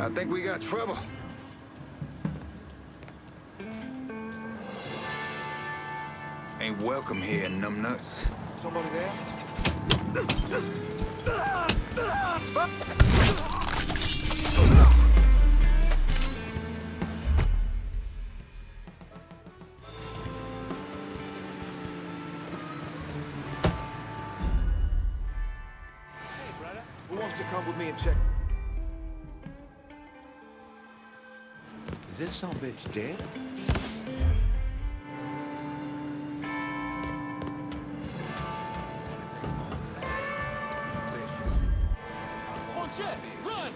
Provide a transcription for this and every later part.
I think we got trouble. Ain't welcome here, numbnuts. Somebody there? Who wants to come with me and check? Is this some bitch dead? Oh shit! Run!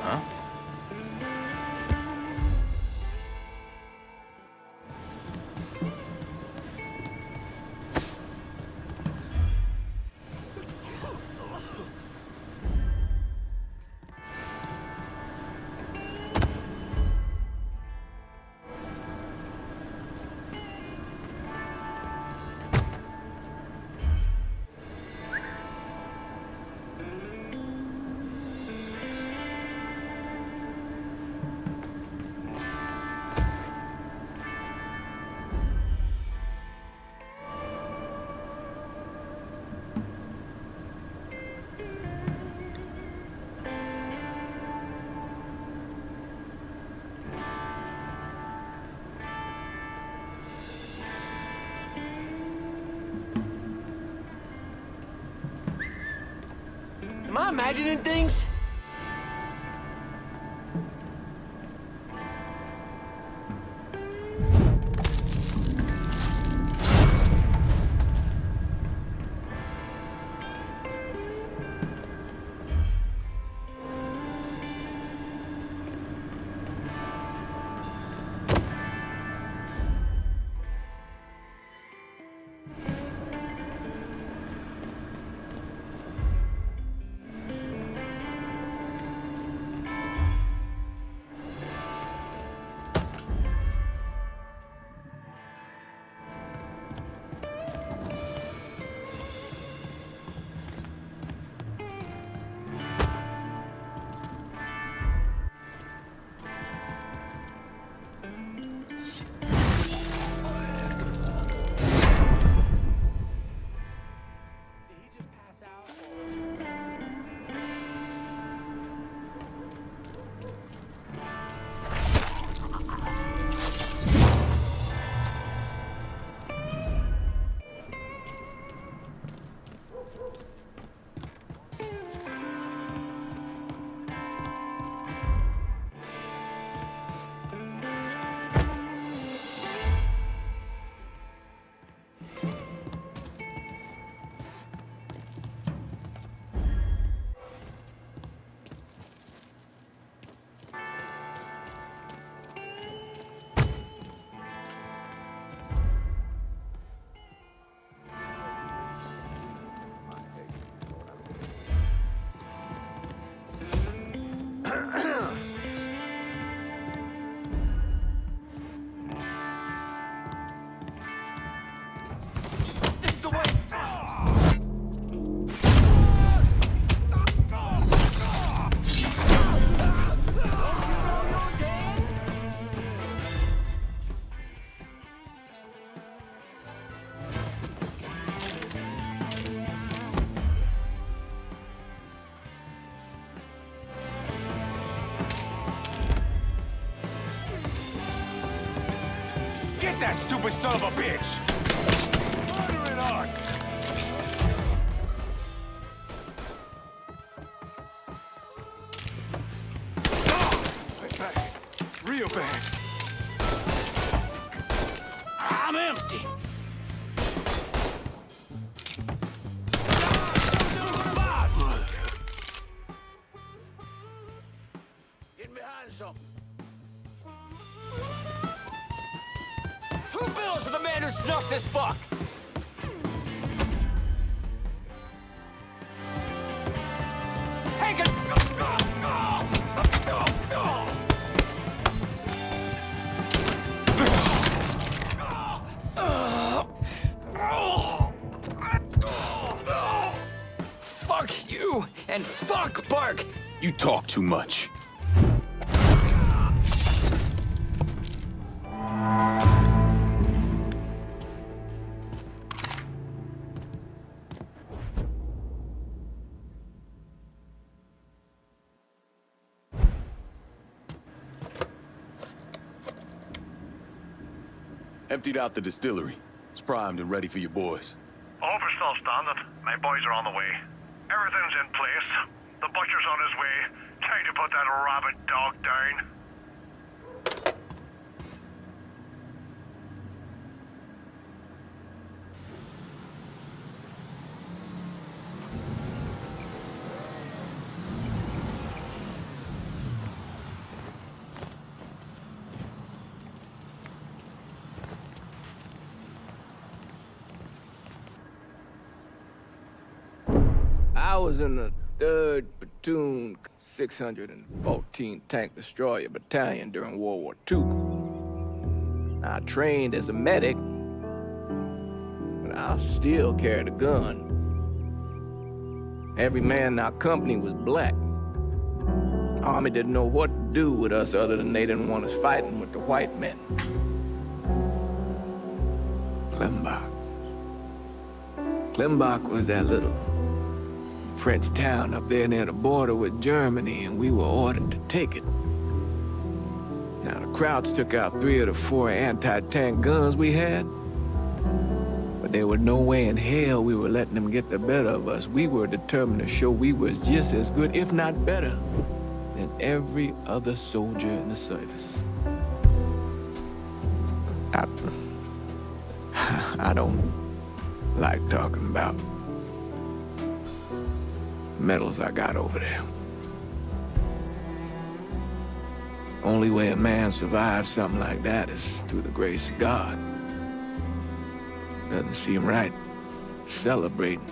Huh? Am I imagining things? Get that stupid son of a bitch! Murdering us! Bad. Real bad. I'm empty. ransom. 2 bills for the man who snuffs his fuck. Take it. Fuck you and fuck Bark. You talk too much. Emptied out the distillery. It's primed and ready for your boys. All for still standing. My boys are on the way. Everything's in place. The butcher's on his way. Time to put that rabid dog down. I was in the 3rd Platoon 614 Tank Destroyer Battalion during World War II. I trained as a medic, but I still carried a gun. Every man in our company was black. Army didn't know what to do with us other than they didn't want us fighting with the white men. Klimbach was that little French town up there near the border with Germany, and we were ordered to take it. Now, the Krauts took out 3 of the 4 anti-tank guns we had, but there was no way in hell we were letting them get the better of us. We were determined to show we was just as good, if not better, than every other soldier in the service. I don't like talking about medals I got over there. Only way a man survives something like that is through the grace of God. Doesn't seem right celebrating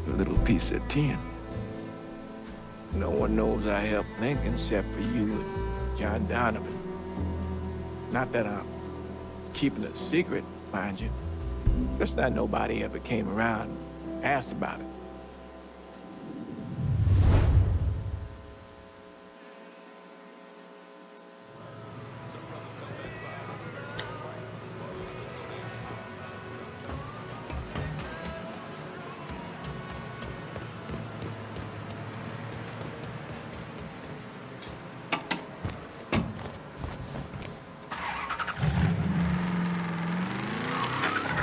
a little piece of tin. No one knows I helped Lincoln except for you and John Donovan. Not that I'm keeping it a secret, mind you. Just that nobody ever came around and asked about it.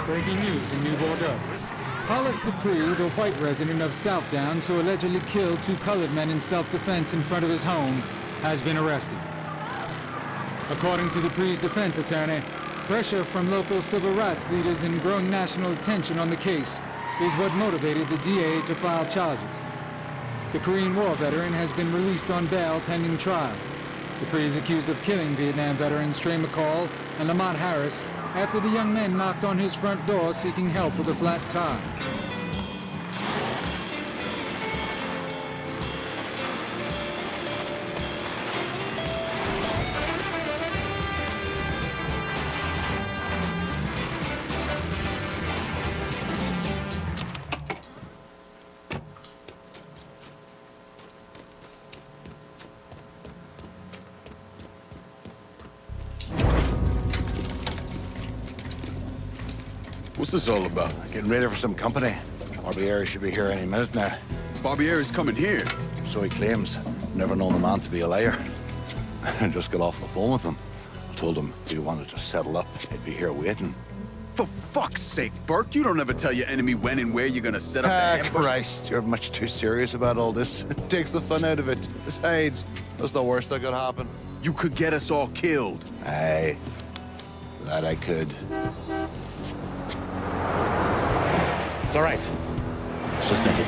Breaking news in New Bordeaux. Hollis Dupree, the white resident of Southdowns who allegedly killed 2 colored men in self-defense in front of his home, has been arrested. According to Dupree's defense attorney, pressure from local civil rights leaders and growing national attention on the case is what motivated the DA to file charges. The Korean War veteran has been released on bail pending trial. Dupree is accused of killing Vietnam veterans Trey McCall and Lamont Harris after the young men knocked on his front door seeking help with a flat tire. What's this all about? Getting ready for some company. Barbieri should be here any minute now. Barbieri's coming here. So he claims. Never known a man to be a liar. I just got off the phone with him. I told him if he wanted to settle up, he'd be here waiting. For fuck's sake, Burke, you don't ever tell your enemy when and where you're gonna set up the ambush. Christ, you're much too serious about all this. It takes the fun out of it. Besides, that's the worst that could happen. You could get us all killed. Aye, that I could. It's all right. It's just Nicky.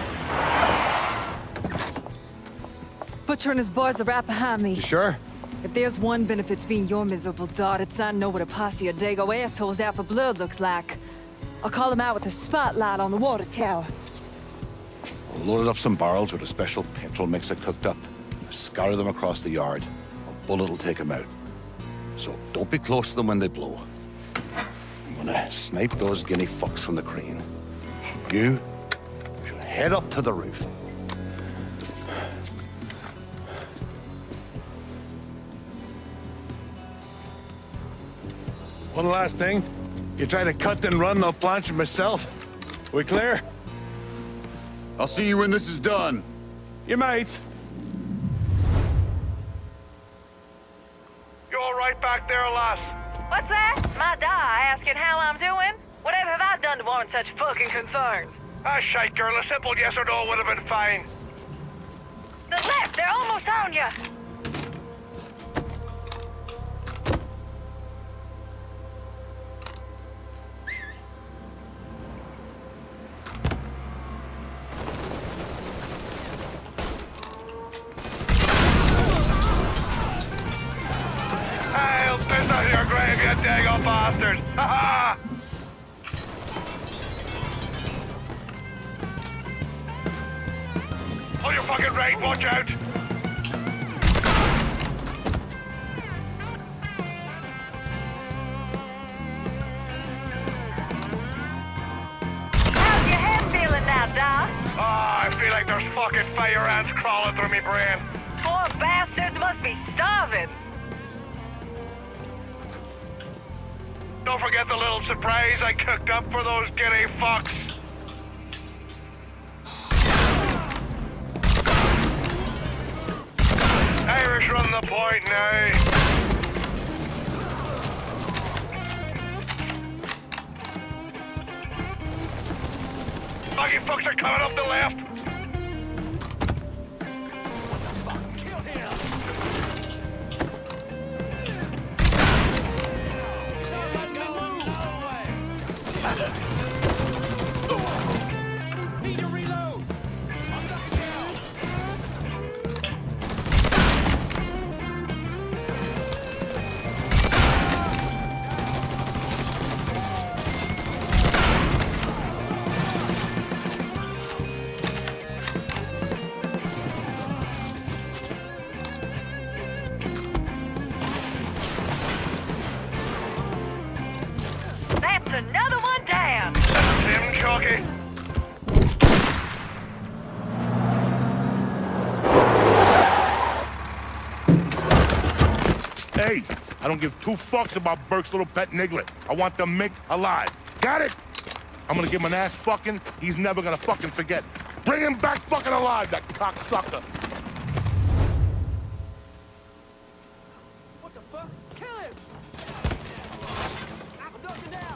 Butcher and his boys are right behind me. You sure? If there's one benefit to being your miserable dot, it's I know what a posse of Dago assholes out for blood looks like. I'll call them out with a spotlight on the water tower. We'll load up some barrels with a special petrol mixer cooked up. Scour them across the yard. A bullet will take them out. So don't be close to them when they blow. I'm gonna snipe those guinea fucks from the crane. You should head up to the roof. One last thing. You try to cut and run, I'll planch myself. We clear? I'll see you when this is done. You might. You all right back there, lass? What's that? My die asking how I'm doing? Whatever have I done to warrant such fucking concern? Ah, shite, girl. A simple yes or no would have been fine. The left, they're almost on you. I'll piss out your grave, you dago bastard! Ha ha! Oh, you're fucking right, watch out! How's your head feeling now, Doc? I feel like there's fucking fire ants crawling through me brain. Poor bastards must be starving. Don't forget the little surprise I cooked up for those guinea fucks. Irish run the point now. Buggy fucks are coming up the left. That's another one down. Tim Chalky. Hey, I don't give two fucks about Burke's little pet Niglet. I want the Mick alive. Got it? I'm gonna give him an ass fucking he's never gonna fucking forget. Bring him back fucking alive, that cocksucker. What the fuck? Kill him! I'm ducking down!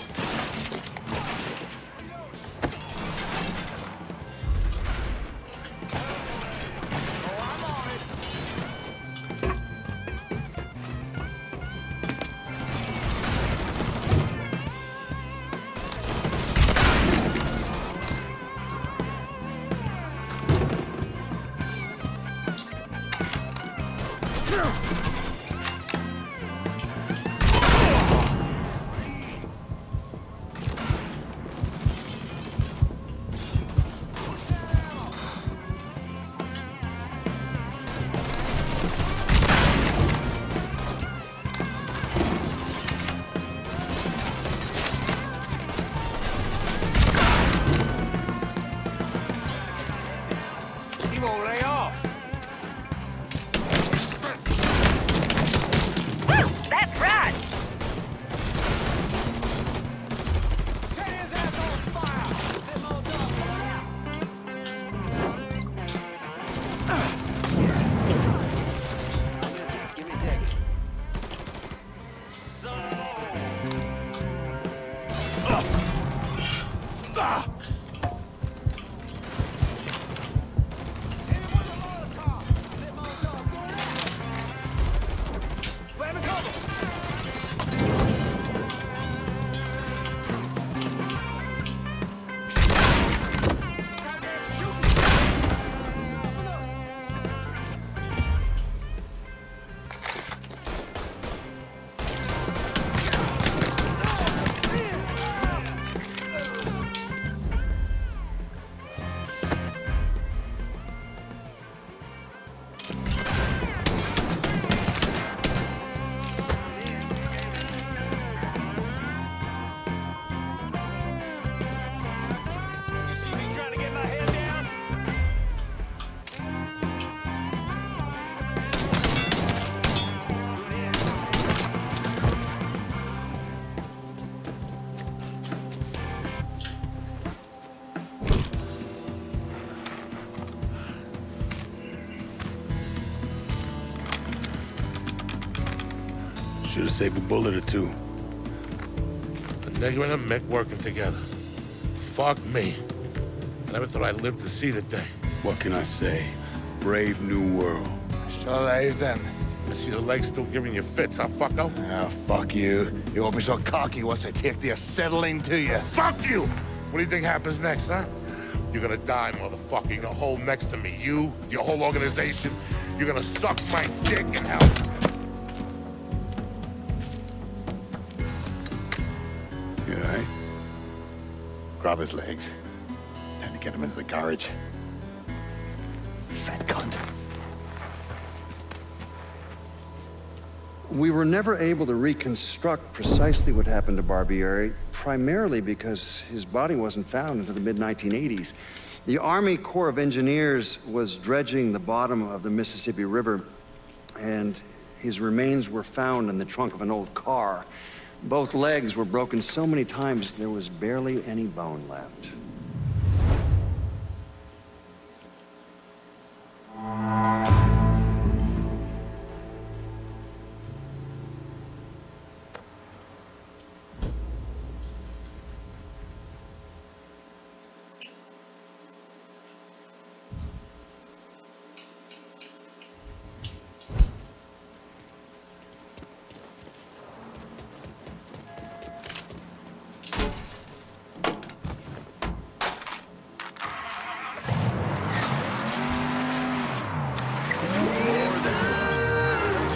Should have saved a bullet or two. A nigger and a Mick working together. Fuck me. I never thought I'd live to see the day. What can I say? Brave new world. Still alive then? I see the legs still giving you fits, huh, fucko? Ah, fuck you. You won't be so cocky once I take the acetylene to you. Fuck you! What do you think happens next, huh? You're gonna die, motherfucker. You're gonna hold next to me. You, your whole organization. You're gonna suck my dick in hell. You all right? Grab his legs. Time to get him into the garage. Fat cunt. We were never able to reconstruct precisely what happened to Barbieri, primarily because his body wasn't found until the mid-1980s. The Army Corps of Engineers was dredging the bottom of the Mississippi River, and his remains were found in the trunk of an old car. Both legs were broken so many times there was barely any bone left.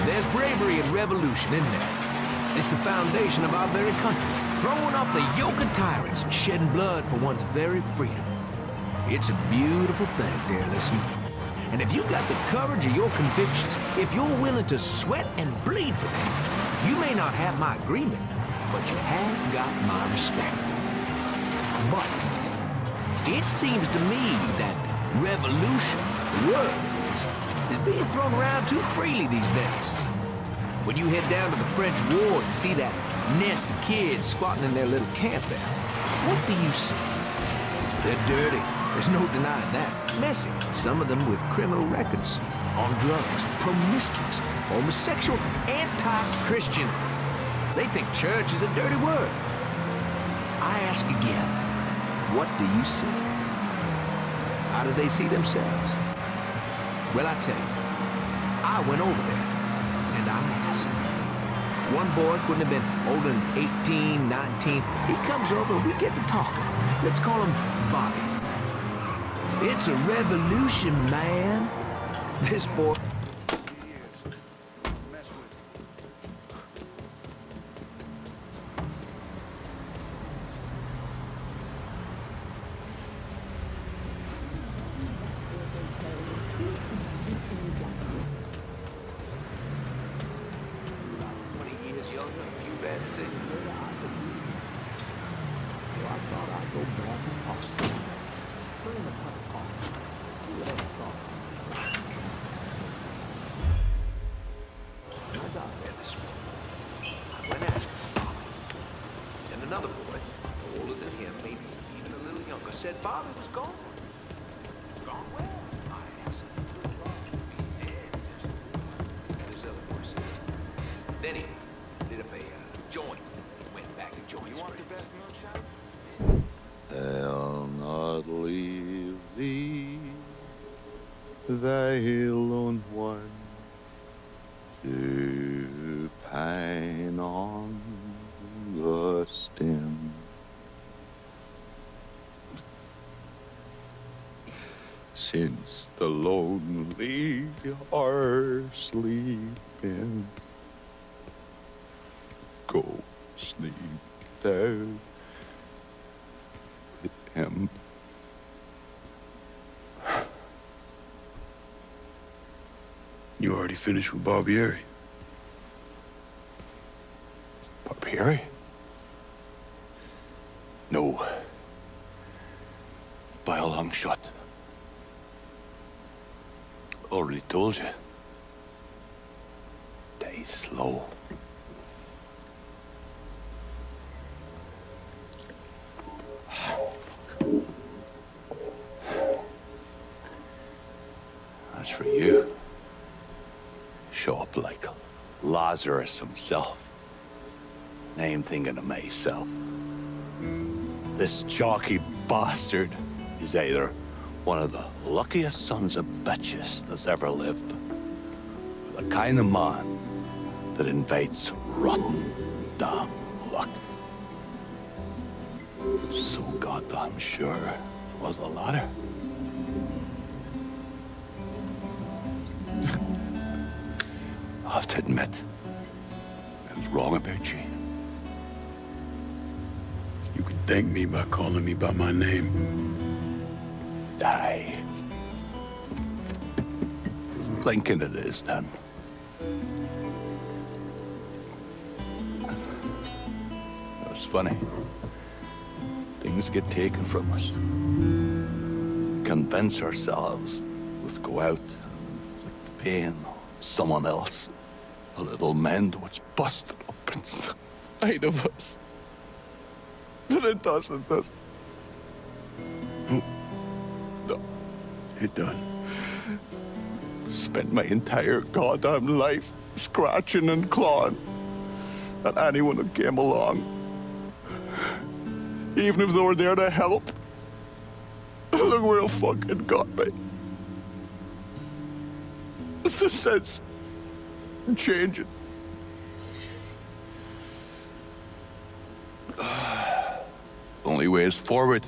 There's bravery and revolution in there. It's the foundation of our very country, throwing off the yoke of tyrants and shedding blood for one's very freedom. It's a beautiful thing, dear listener. And if you've got the courage of your convictions, if you're willing to sweat and bleed for them, you may not have my agreement, but you have got my respect. But it seems to me that revolution, the word, is being thrown around too freely these days. When you head down to the French ward and see that nest of kids squatting in their little camp there, what do you see? They're dirty. There's no denying that. Messy. Some of them with criminal records. On drugs. Promiscuous. Homosexual. Anti-Christian. They think church is a dirty word. I ask again, what do you see? How do they see themselves? Well, I tell you, I went over there, and I asked. One boy couldn't have been older than 18, 19. He comes over, we get to talking. Let's call him Bobby. It's a revolution, man. This boy... Another boy, older than him, maybe even a little younger, said Bobby was gone. Gone where? I asked. He's dead. And this other boy said. Then he lit up a joint. Went back to joint. You want the best moonshine? I'll not leave thee, thy lone one, to pine on the stem. Since the lonely are sleeping, go sleep thou with him. You already finished with Barbieri? Barbieri? No. By a long shot. Already told you. Die slow. As for you, show up like Lazarus himself. Now I'm thinking to myself, this jockey bastard is either one of the luckiest sons of bitches that's ever lived, or the kind of man that invites rotten damn luck. So goddamn sure it was the latter. I have to admit, I was wrong about you. You could thank me by calling me by my name. Aye. Lincoln it is, then. It's funny. Things get taken from us. Convince ourselves we've go out and inflict the pain on someone else. A little mend what's busted up inside of us. But it doesn't, does it? No. It done. Spent my entire goddamn life scratching and clawing at anyone who came along. Even if they were there to help. Look where it fucking got me. It's the sense of changing. Only way is forward.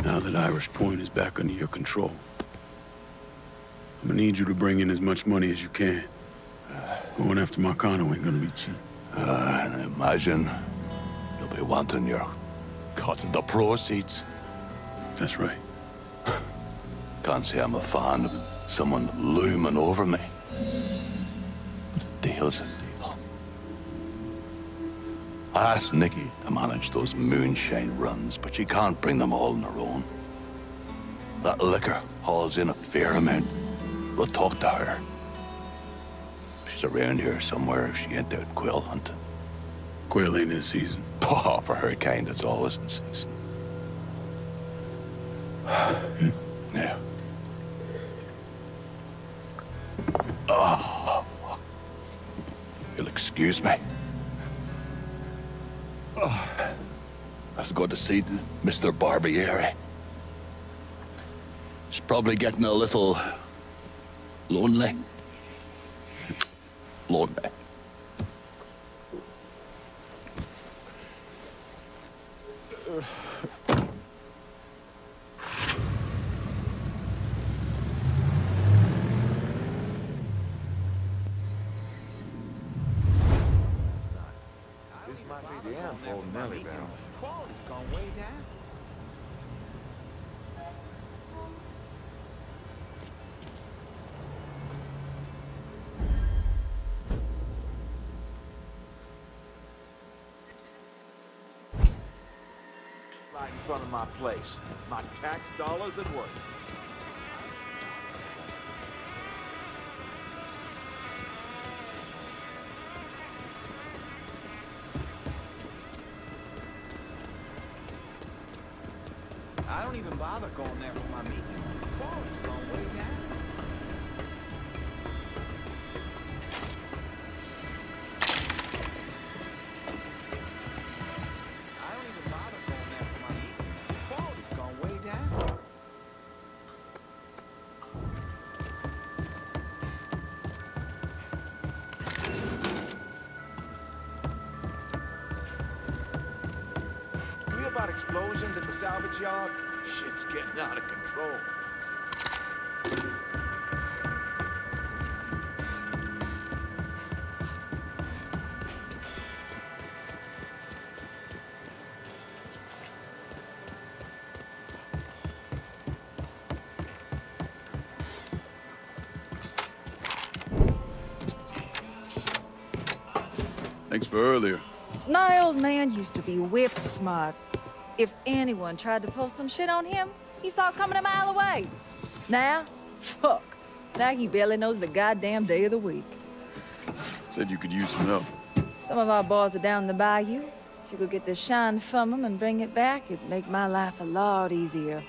Now that Irish Point is back under your control, I'm gonna need you to bring in as much money as you can. Going after Marcano ain't gonna be cheap. And I imagine you'll be wanting your cut of the proceeds. That's right. Can't say I'm a fan of someone looming over me. But a deal's a deal. I asked Nikki to manage those moonshine runs, but she can't bring them all on her own. That liquor hauls in a fair amount. We'll talk to her. She's around here somewhere if she ain't out quail hunting. Quail ain't in season. Oh, for her kind, it's always in season. Now. Oh. You'll excuse me. Oh. I have to go to see Mr. Barbieri. He's probably getting a little lonely. Lonely. This might be the end for old Nelly down. Quality's gone way down. Right in front of my place. My tax dollars at work. I don't even bother going there for my meeting. Quality's gone way down. I don't even bother going there for my meeting. Quality's gone way down. You hear about explosions at the salvage yard? Shit's getting out of control. Thanks for earlier. My old man used to be whip smart. If anyone tried to pull some shit on him, he saw it coming a mile away. Now, fuck. Now he barely knows the goddamn day of the week. Said you could use some help. Some of our boys are down the bayou. If you could get the shine from them and bring it back, it'd make my life a lot easier.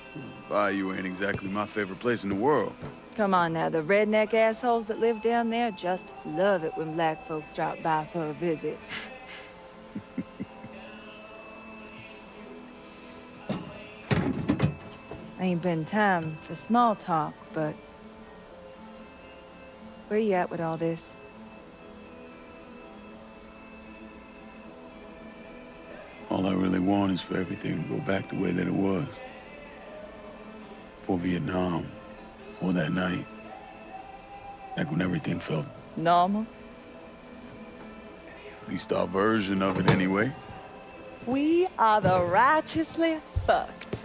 Bayou ain't exactly my favorite place in the world. Come on now, the redneck assholes that live down there just love it when black folks drop by for a visit. Ain't been time for small talk, but... where you at with all this? All I really want is for everything to go back the way that it was. Before Vietnam, before that night. Back when everything felt... normal? At least our version of it anyway. We are the righteously fucked.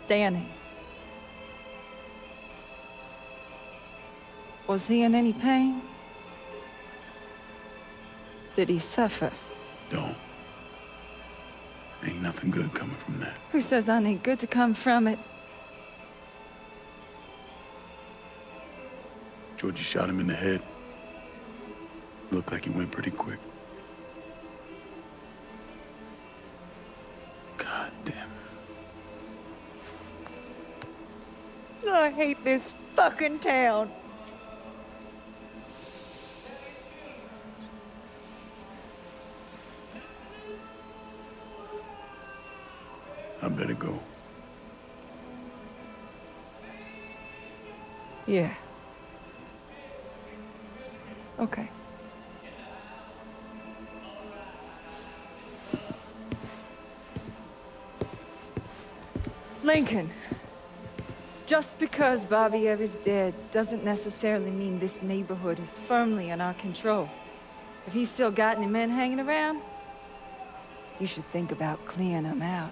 Danny. Was he in any pain? Did he suffer? Don't. Ain't nothing good coming from that. Who says I need good to come from it? Georgie shot him in the head. Looked like he went pretty quick. God damn. I hate this fucking town. I better go. Yeah. Okay. Lincoln. Just because Barbiere's dead doesn't necessarily mean this neighborhood is firmly in our control. If he's still got any men hanging around, you should think about clearing them out.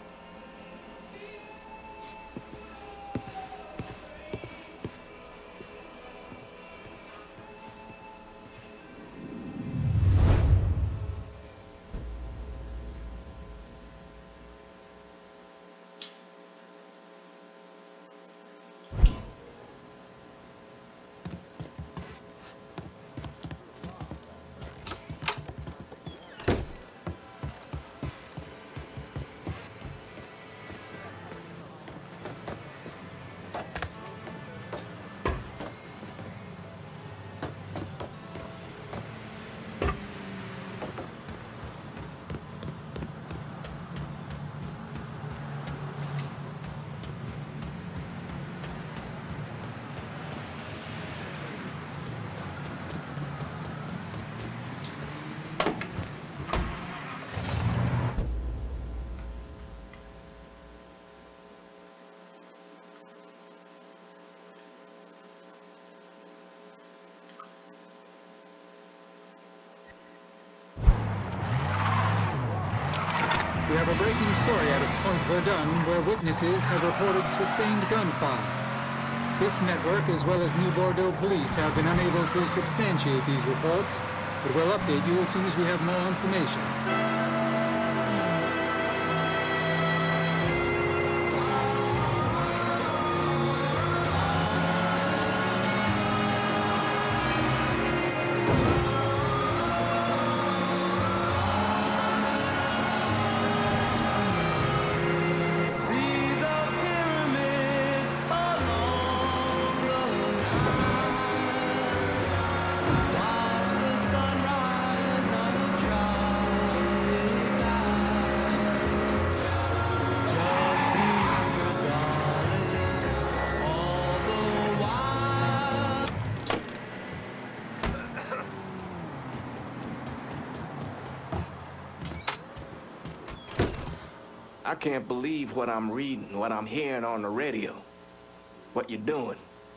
We have a breaking story out of Point Verdun where witnesses have reported sustained gunfire. This network, as well as New Bordeaux police, have been unable to substantiate these reports, but we'll update you as soon as we have more information. I can't believe what I'm reading, what I'm hearing on the radio. What you doing?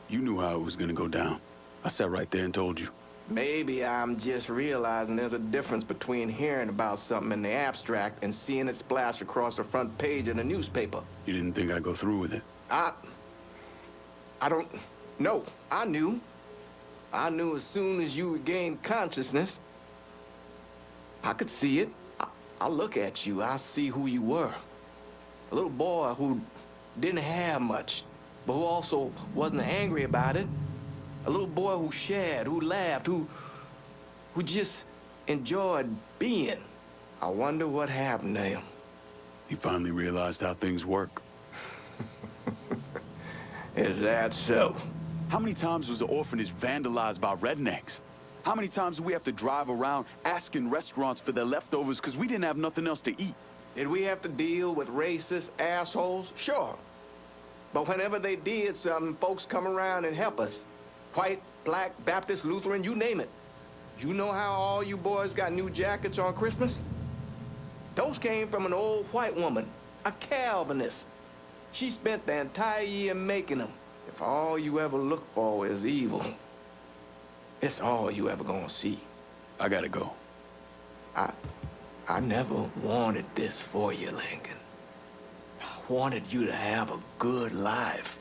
You knew how it was gonna go down. I sat right there and told you. Maybe I'm just realizing there's a difference between hearing about something in the abstract and seeing it splash across the front page of the newspaper. You didn't think I'd go through with it? I don't... No, I knew. I knew as soon as you regained consciousness. I could see it. I look at you, I see who you were. A little boy who didn't have much, but who also wasn't angry about it. A little boy who shared, who laughed, who just enjoyed being. I wonder what happened to him. He finally realized how things work. Is that so? How many times was the orphanage vandalized by rednecks? How many times do we have to drive around asking restaurants for their leftovers because we didn't have nothing else to eat? Did we have to deal with racist assholes? Sure. But whenever they did something, folks come around and help us. White, black, Baptist, Lutheran, you name it. You know how all you boys got new jackets on Christmas? Those came from an old white woman, a Calvinist. She spent the entire year making them. If all you ever look for is evil, it's all you ever gonna see. I gotta go. I never wanted this for you, Lincoln. I wanted you to have a good life.